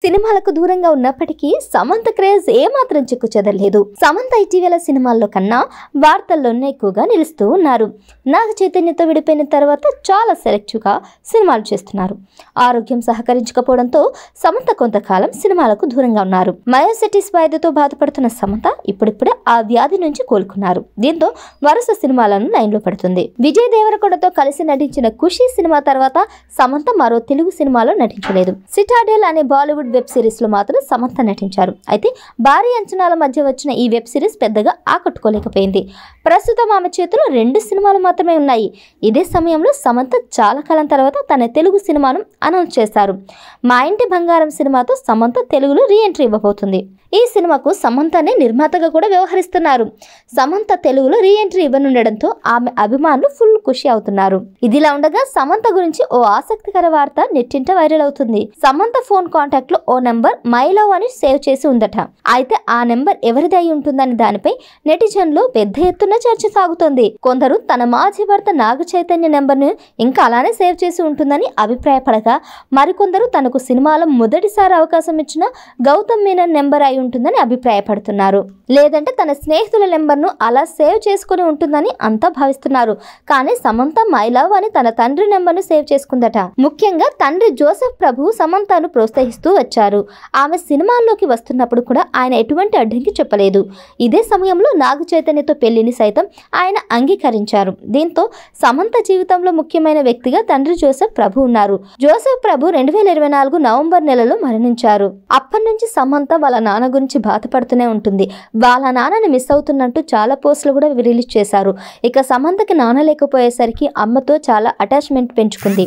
సినిమాలకు దూరంగా ఉన్నప్పటికీ సమంత క్రేజ్ ఏమాత్రం చిక్కు చెదరలేదు. సమంత ఇటీవల సినిమాల్లో కన్నా వార్తల్లోనే ఎక్కువగా నిలుస్తూ ఉన్నారు. నాగ చైతన్యతో విడిపోయిన తర్వాత చాలా సెలెక్టివ్ గా సినిమాలు చేస్తున్నారు. ఆరోగ్యం సహకరించకపోవడంతో సమంత కొంతకాలం సినిమాలకు దూరంగా ఉన్నారు. మయోసైటిస్ వ్యాధితో బాధపడుతున్న సమంత ఇప్పుడిప్పుడే ఆ వ్యాధి నుంచి కోలుకున్నారు. దీంతో వరుస సినిమాలను లైన్లో పెడుతుంది. విజయ్ దేవరకొండతో కలిసి నటించిన ఖుషి సినిమా తర్వాత సమంత మరో తెలుగు సినిమాలో నటించలేదు. సిటాడెల్ అనే బాలీవుడ్ వెబ్ సిరీస్ లో మాత్రం సమంత నటించారు. అయితే భారీ అంచనాల మధ్య వచ్చిన ఈ వెబ్ సిరీస్ పెద్దగా ఆకట్టుకోలేకపోయింది. ప్రస్తుతం ఆమె చేతిలో 2 సినిమాలు మాత్రమే ఉన్నాయి. ఇదే సమయంలో సమంత చాలా కాలం తర్వాత తన తెలుగు సినిమాను అనౌన్స్ చేశారు. మా ఇంటి బంగారం సినిమాతో సమంత తెలుగులో రీ ఎంట్రీ ఇవ్వబోతుంది. ఈ సినిమాకు సమంతనే నిర్మాతగా కూడా వ్యవహరిస్తున్నారు. సమంత తెలుగులో రీ ఎంట్రీ ఇవ్వనుండడంతో ఆమె అభిమానులు ఫుల్ ఖుషి అవుతున్నారు. ఇదిలా ఉండగా సమంత గురించి ఓ ఆసక్తికర వార్త నెట్టింట వైరల్ అవుతుంది. సమంత ఫోన్ కాంటాక్ట్ లో ఓ నెంబర్ మై లవ్ అని సేవ్ చేసి ఉందట. అయితే ఆ నెంబర్ ఎవరిది అయి ఉంటుందని దానిపై నెటిజన్లు పెద్ద ఎత్తున చర్చ సాగుతోంది. కొందరు తన మాజీ భర్త నాగ చైతన్య నెంబర్ ను ఇంకా అలానే సేవ్ చేసి ఉంటుందని అభిప్రాయపడగా, మరికొందరు తనకు సినిమాలో మొదటిసారి అవకాశం ఇచ్చిన గౌతమ్ మీనన్ నెంబర్ అయి ఉంటుందని అభిప్రాయపడుతున్నారు. లేదంటే తన స్నేహితుల నెంబర్ ను అలా సేవ్ చేసుకుని ఉంటుందని అంతా భావిస్తున్నారు. కానీ సమంత మై లవ్ అని తన తండ్రి నెంబర్ ను సేవ్ చేసుకుందట. ముఖ్యంగా తండ్రి జోసెఫ్ ప్రభు సమంతను ప్రోత్సహిస్తూ వచ్చారు. ఆమె సినిమాల్లోకి వస్తున్నప్పుడు కూడా ఆయన ఎటువంటి అడ్డంకి చెప్పలేదు. ఇదే సమయంలో నాగ చైతన్యతో పెళ్లిని సైతం ఆయన అంగీకరించారు. దీంతో సమంత జీవితంలో ముఖ్యమైన వ్యక్తిగా తండ్రి జోసెఫ్ ప్రభు ఉన్నారు. జోసెఫ్ ప్రభు 2024 నవంబర్ నెలలో మరణించారు. అప్పటి నుంచి సమంత వాళ్ళ నాన్న గురించి బాధపడుతూనే ఉంటుంది. వాళ్ళ నాన్నని మిస్ అవుతున్నట్టు చాలా పోస్టులు కూడా రిలీజ్ చేశారు. ఇక సమంతకి నాన్న లేకపోయేసరికి అమ్మతో చాలా అటాచ్మెంట్ పెంచుకుంది.